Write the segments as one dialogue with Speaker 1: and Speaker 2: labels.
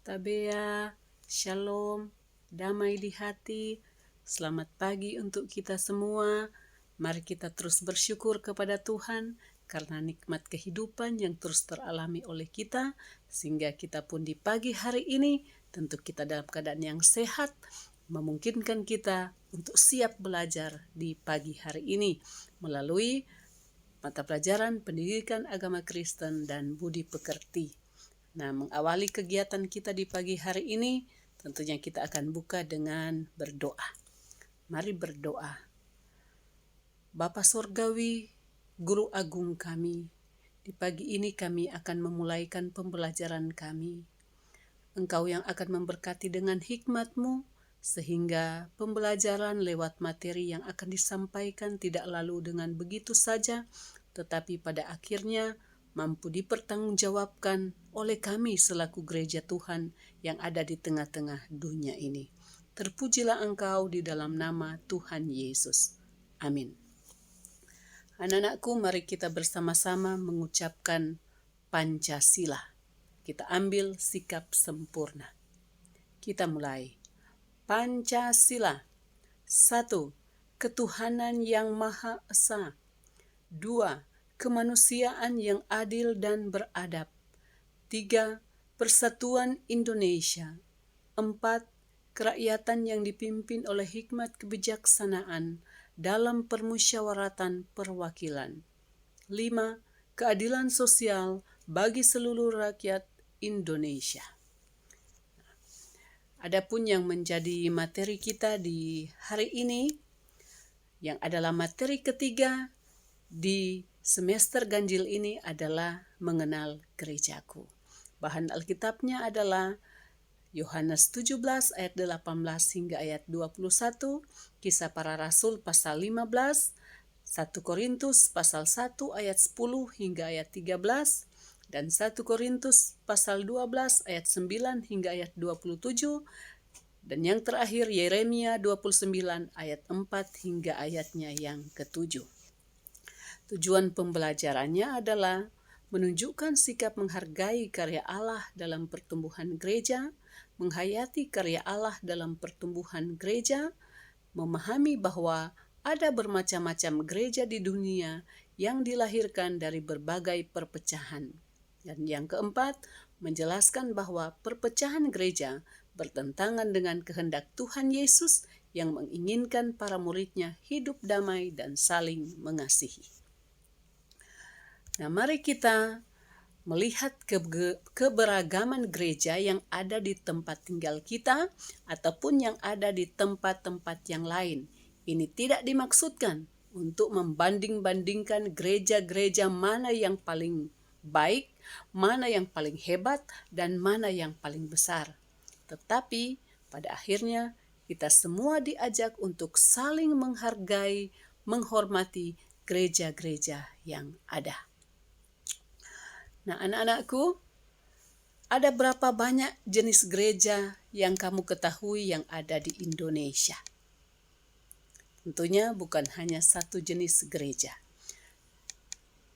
Speaker 1: Tabea, Shalom, damai di hati. Selamat pagi untuk kita semua. Mari kita terus bersyukur kepada Tuhan karena nikmat kehidupan yang terus teralami oleh kita, sehingga kita pun di pagi hari ini tentu kita dalam keadaan yang sehat, memungkinkan kita untuk siap belajar di pagi hari ini melalui mata pelajaran pendidikan agama Kristen dan budi pekerti. Nah, mengawali kegiatan kita di pagi hari ini, tentunya kita akan buka dengan berdoa. Mari berdoa. Bapa Sorgawi, Guru Agung kami, di pagi ini kami akan memulaikan pembelajaran kami. Engkau yang akan memberkati dengan hikmat-Mu, sehingga pembelajaran lewat materi yang akan disampaikan tidak lalu dengan begitu saja, tetapi pada akhirnya mampu dipertanggungjawabkan oleh kami selaku gereja Tuhan yang ada di tengah-tengah dunia ini. Terpujilah Engkau di dalam nama Tuhan Yesus. Amin. Anak-anakku, mari kita bersama-sama mengucapkan Pancasila. Kita ambil sikap sempurna. Kita mulai. Pancasila. 1. Ketuhanan yang Maha Esa. 2. Kemanusiaan yang adil dan beradab. 3. Persatuan Indonesia. 4. Kerakyatan yang dipimpin oleh hikmat kebijaksanaan dalam permusyawaratan perwakilan. 5. Keadilan sosial bagi seluruh rakyat Indonesia. Adapun yang menjadi materi kita di hari ini, yang adalah materi ketiga di semester ganjil ini adalah mengenal gerejaku. Bahan Alkitabnya adalah Yohanes 17 ayat 18 hingga ayat 21, Kisah Para Rasul pasal 15, 1 Korintus pasal 1 ayat 10 hingga ayat 13, dan 1 Korintus pasal 12 ayat 9 hingga ayat 27, dan yang terakhir Yeremia 29 ayat 4 hingga ayatnya yang ke-7. Tujuan pembelajarannya adalah menunjukkan sikap menghargai karya Allah dalam pertumbuhan gereja, menghayati karya Allah dalam pertumbuhan gereja, memahami bahwa ada bermacam-macam gereja di dunia yang dilahirkan dari berbagai perpecahan. Dan yang keempat, menjelaskan bahwa perpecahan gereja bertentangan dengan kehendak Tuhan Yesus yang menginginkan para muridnya hidup damai dan saling mengasihi. Nah, mari kita melihat keberagaman gereja yang ada di tempat tinggal kita ataupun yang ada di tempat-tempat yang lain. Ini tidak dimaksudkan untuk membanding-bandingkan gereja-gereja mana yang paling baik, mana yang paling hebat, dan mana yang paling besar. Tetapi pada akhirnya kita semua diajak untuk saling menghargai, menghormati gereja-gereja yang ada. Nah, anak-anakku, ada berapa banyak jenis gereja yang kamu ketahui yang ada di Indonesia? Tentunya bukan hanya satu jenis gereja.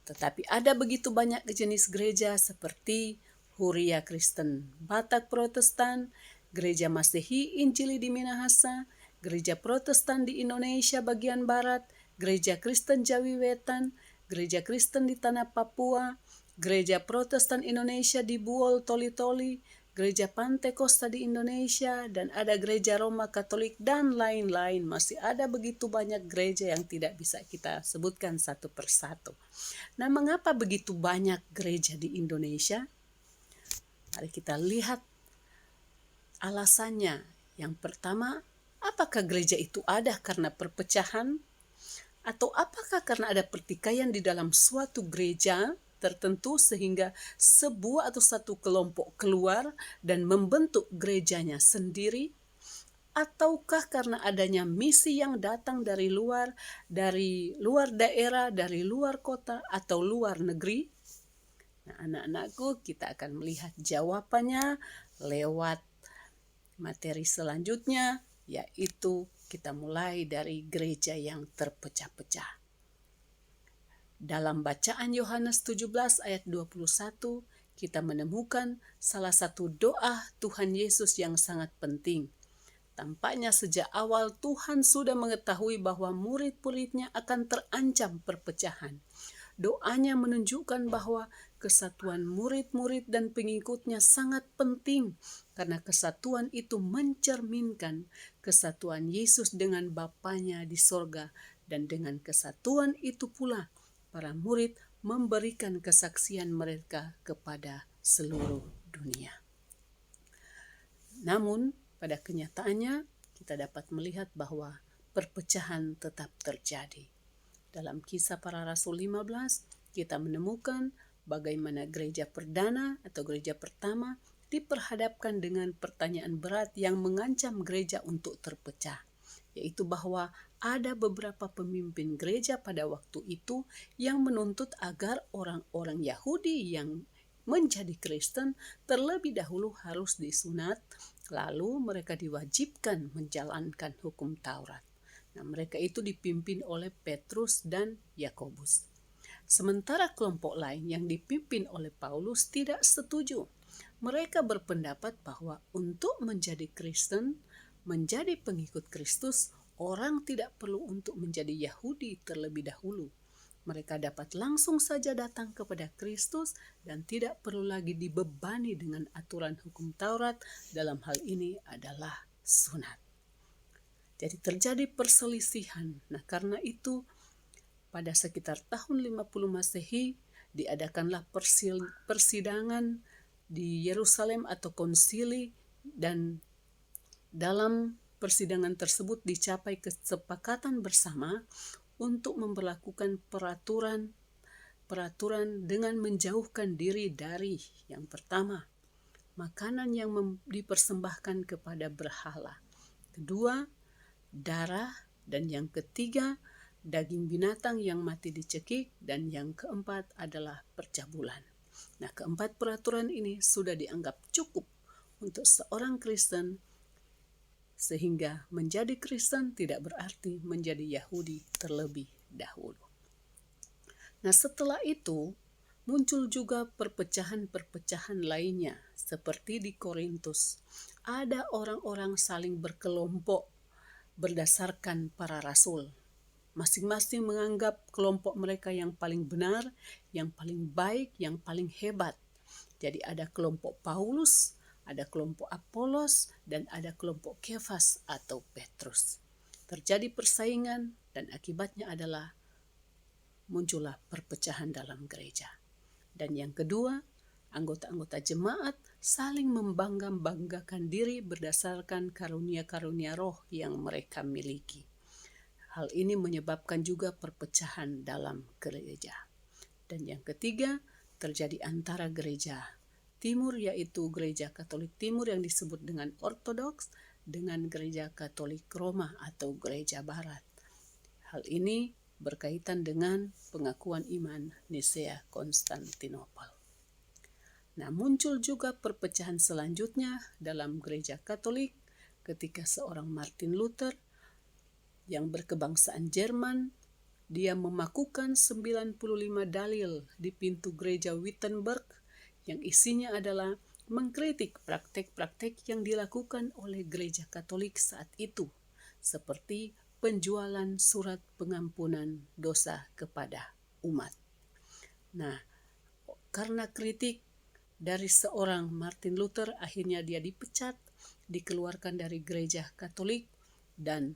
Speaker 1: Tetapi ada begitu banyak jenis gereja seperti Huria Kristen Batak Protestan, Gereja Masehi Injili di Minahasa, Gereja Protestan di Indonesia bagian Barat, Gereja Kristen Jawi Wetan, Gereja Kristen di Tanah Papua, Gereja Protestan Indonesia di Buol Toli-Toli, Gereja Pantekosta di Indonesia, dan ada Gereja Roma Katolik, dan lain-lain. Masih ada begitu banyak gereja yang tidak bisa kita sebutkan satu persatu. Nah, mengapa begitu banyak gereja di Indonesia? Mari kita lihat alasannya. Yang pertama, apakah gereja itu ada karena perpecahan? Atau apakah karena ada pertikaian di dalam suatu gereja tertentu sehingga sebuah atau satu kelompok keluar dan membentuk gerejanya sendiri? Ataukah karena adanya misi yang datang dari luar daerah, dari luar kota, atau luar negeri? Nah, anak-anakku, kita akan melihat jawabannya lewat materi selanjutnya, yaitu kita mulai dari gereja yang terpecah-pecah. Dalam bacaan Yohanes 17 ayat 21, kita menemukan salah satu doa Tuhan Yesus yang sangat penting. Tampaknya sejak awal Tuhan sudah mengetahui bahwa murid-muridnya akan terancam perpecahan. Doanya menunjukkan bahwa kesatuan murid-murid dan pengikutnya sangat penting, karena kesatuan itu mencerminkan kesatuan Yesus dengan Bapanya di sorga, dan dengan kesatuan itu pula para murid memberikan kesaksian mereka kepada seluruh dunia. Namun, pada kenyataannya kita dapat melihat bahwa perpecahan tetap terjadi. Dalam Kisah Para Rasul 15, kita menemukan bagaimana gereja perdana atau gereja pertama diperhadapkan dengan pertanyaan berat yang mengancam gereja untuk terpecah, yaitu bahwa ada beberapa pemimpin gereja pada waktu itu yang menuntut agar orang-orang Yahudi yang menjadi Kristen terlebih dahulu harus disunat, lalu mereka diwajibkan menjalankan hukum Taurat. Nah, mereka itu dipimpin oleh Petrus dan Yakobus. Sementara kelompok lain yang dipimpin oleh Paulus tidak setuju. Mereka berpendapat bahwa untuk menjadi Kristen, menjadi pengikut Kristus, orang tidak perlu untuk menjadi Yahudi terlebih dahulu. Mereka dapat langsung saja datang kepada Kristus dan tidak perlu lagi dibebani dengan aturan hukum Taurat. Dalam hal ini adalah sunat. Jadi terjadi perselisihan. Nah, karena itu pada sekitar tahun 50 Masehi diadakanlah persidangan di Yerusalem atau konsili, dan dalam persidangan tersebut dicapai kesepakatan bersama untuk memberlakukan peraturan dengan menjauhkan diri dari, yang pertama, makanan yang dipersembahkan kepada berhala, kedua, darah, dan yang ketiga, daging binatang yang mati dicekik, dan yang keempat adalah percabulan. Nah, keempat peraturan ini sudah dianggap cukup untuk seorang Kristen, sehingga menjadi Kristen tidak berarti menjadi Yahudi terlebih dahulu. Nah, setelah itu muncul juga perpecahan-perpecahan lainnya, seperti di Korintus. Ada orang-orang saling berkelompok berdasarkan para rasul. Masing-masing menganggap kelompok mereka yang paling benar, yang paling baik, yang paling hebat. Jadi ada kelompok Paulus, ada kelompok Apolos, dan ada kelompok Kefas atau Petrus. Terjadi persaingan dan akibatnya adalah muncullah perpecahan dalam gereja. Dan yang kedua, anggota-anggota jemaat saling membangga-banggakan diri berdasarkan karunia-karunia roh yang mereka miliki. Hal ini menyebabkan juga perpecahan dalam gereja. Dan yang ketiga, terjadi antara gereja Timur, yaitu gereja Katolik Timur yang disebut dengan Ortodoks, dengan gereja Katolik Roma atau gereja Barat. Hal ini berkaitan dengan pengakuan iman Nisea Konstantinopel. Nah, muncul juga perpecahan selanjutnya dalam gereja Katolik ketika seorang Martin Luther yang berkebangsaan Jerman, dia memakukan 95 dalil di pintu gereja Wittenberg yang isinya adalah mengkritik praktek-praktek yang dilakukan oleh gereja Katolik saat itu, seperti penjualan surat pengampunan dosa kepada umat. Nah, karena kritik dari seorang Martin Luther, akhirnya dia dipecat, dikeluarkan dari gereja Katolik, dan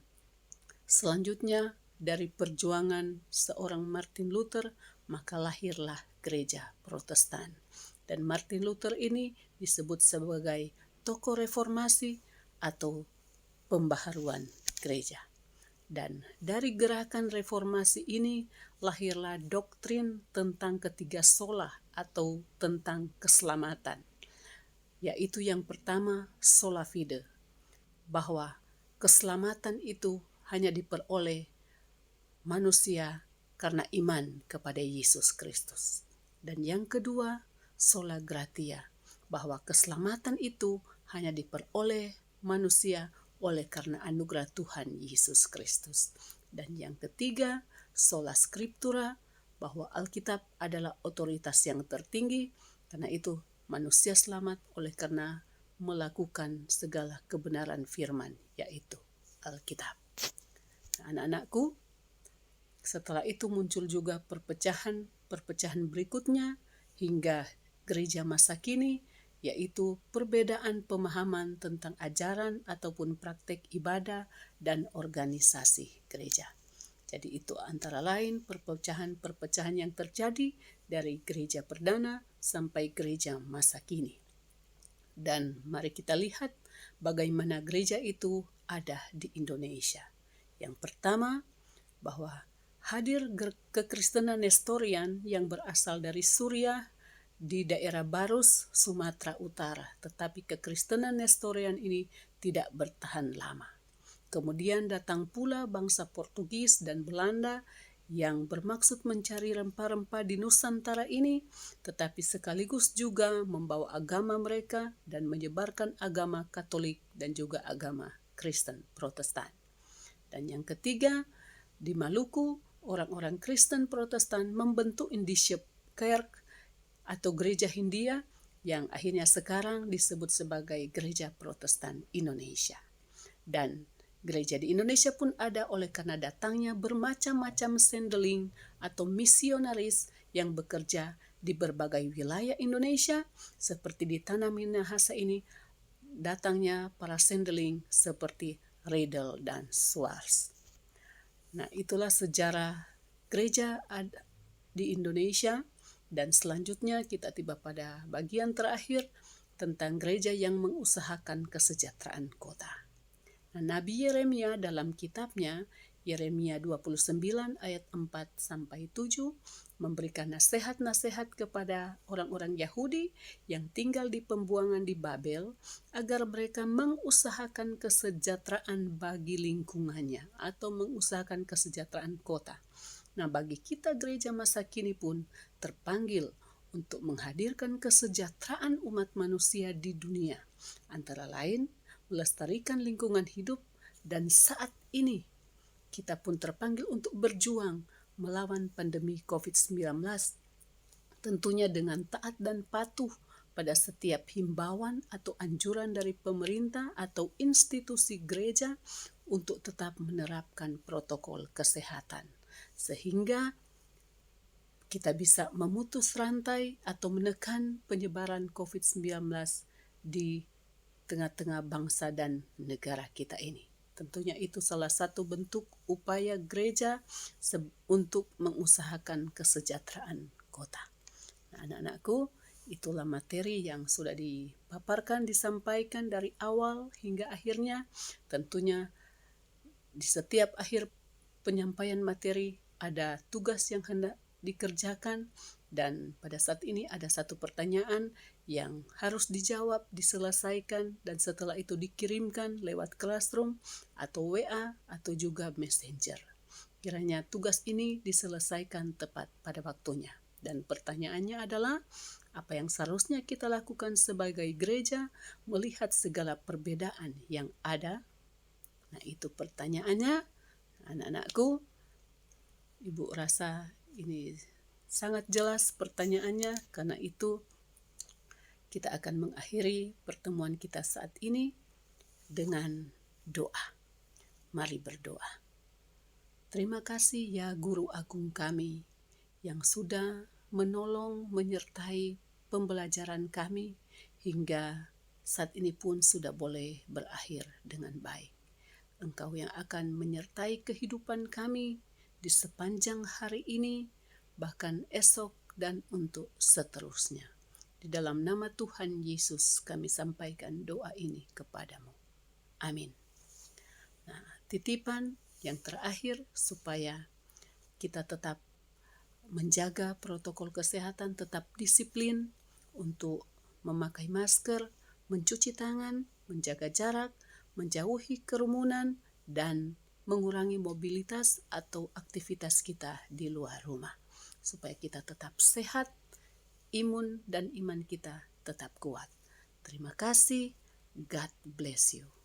Speaker 1: selanjutnya dari perjuangan seorang Martin Luther, maka lahirlah gereja Protestan. Dan Martin Luther ini disebut sebagai tokoh reformasi atau pembaharuan gereja. Dan dari gerakan reformasi ini lahirlah doktrin tentang ketiga sola atau tentang keselamatan. Yaitu yang pertama, sola fide, bahwa keselamatan itu hanya diperoleh manusia karena iman kepada Yesus Kristus. Dan yang kedua, sola gratia, bahwa keselamatan itu hanya diperoleh manusia oleh karena anugerah Tuhan Yesus Kristus. Dan yang ketiga, sola scriptura, bahwa Alkitab adalah otoritas yang tertinggi, karena itu manusia selamat oleh karena melakukan segala kebenaran firman, yaitu Alkitab. Anak-anakku, setelah itu muncul juga perpecahan berikutnya hingga gereja masa kini, yaitu perbedaan pemahaman tentang ajaran ataupun praktek ibadah dan organisasi gereja. Jadi itu antara lain perpecahan yang terjadi dari gereja perdana sampai gereja masa kini. Dan mari kita lihat bagaimana gereja itu ada di Indonesia. Yang pertama, bahwa hadir kekristenan Nestorian yang berasal dari Suriah di daerah Barus, Sumatera Utara. Tetapi kekristenan Nestorian ini tidak bertahan lama. Kemudian datang pula bangsa Portugis dan Belanda yang bermaksud mencari rempah-rempah di Nusantara ini, tetapi sekaligus juga membawa agama mereka dan menyebarkan agama Katolik dan juga agama Kristen Protestan. Dan yang ketiga, di Maluku, orang-orang Kristen Protestan membentuk Indische Kerk atau Gereja Hindia yang akhirnya sekarang disebut sebagai Gereja Protestan Indonesia. Dan gereja di Indonesia pun ada oleh karena datangnya bermacam-macam sendeling atau misionaris yang bekerja di berbagai wilayah Indonesia, seperti di Tanah Minahasa ini datangnya para sendeling seperti Riedel dan Schwartz. Nah, itulah sejarah gereja di Indonesia, dan selanjutnya kita tiba pada bagian terakhir tentang gereja yang mengusahakan kesejahteraan kota. Nah, Nabi Yeremia dalam kitabnya Yeremia 29 ayat 4-7 memberikan nasihat-nasihat kepada orang-orang Yahudi yang tinggal di pembuangan di Babel agar mereka mengusahakan kesejahteraan bagi lingkungannya atau mengusahakan kesejahteraan kota. Nah, bagi kita gereja masa kini pun terpanggil untuk menghadirkan kesejahteraan umat manusia di dunia, antara lain melestarikan lingkungan hidup, dan saat ini kita pun terpanggil untuk berjuang melawan pandemi COVID-19, tentunya dengan taat dan patuh pada setiap himbauan atau anjuran dari pemerintah atau institusi gereja untuk tetap menerapkan protokol kesehatan, sehingga kita bisa memutus rantai atau menekan penyebaran COVID-19 di tengah-tengah bangsa dan negara kita ini. Tentunya itu salah satu bentuk upaya gereja untuk mengusahakan kesejahteraan kota. Nah, anak-anakku, itulah materi yang sudah dipaparkan, disampaikan dari awal hingga akhirnya. Tentunya di setiap akhir penyampaian materi ada tugas yang hendak dikerjakan, dan pada saat ini ada satu pertanyaan yang harus dijawab, diselesaikan, dan setelah itu dikirimkan lewat Classroom atau WA atau juga Messenger. Kiranya tugas ini diselesaikan tepat pada waktunya. Dan pertanyaannya adalah, apa yang seharusnya kita lakukan sebagai gereja melihat segala perbedaan yang ada? Nah, itu pertanyaannya, anak-anakku. Ibu rasa ini sangat jelas pertanyaannya, karena itu kita akan mengakhiri pertemuan kita saat ini dengan doa. Mari berdoa. Terima kasih ya Guru Agung kami yang sudah menolong menyertai pembelajaran kami hingga saat ini pun sudah boleh berakhir dengan baik. Engkau yang akan menyertai kehidupan kami di sepanjang hari ini, bahkan esok dan untuk seterusnya. Di dalam nama Tuhan Yesus kami sampaikan doa ini kepadamu. Amin. Nah, titipan yang terakhir supaya kita tetap menjaga protokol kesehatan, tetap disiplin untuk memakai masker, mencuci tangan, menjaga jarak, menjauhi kerumunan, dan mengurangi mobilitas atau aktivitas kita di luar rumah, supaya kita tetap sehat, imun, dan iman kita tetap kuat. Terima kasih. God bless you.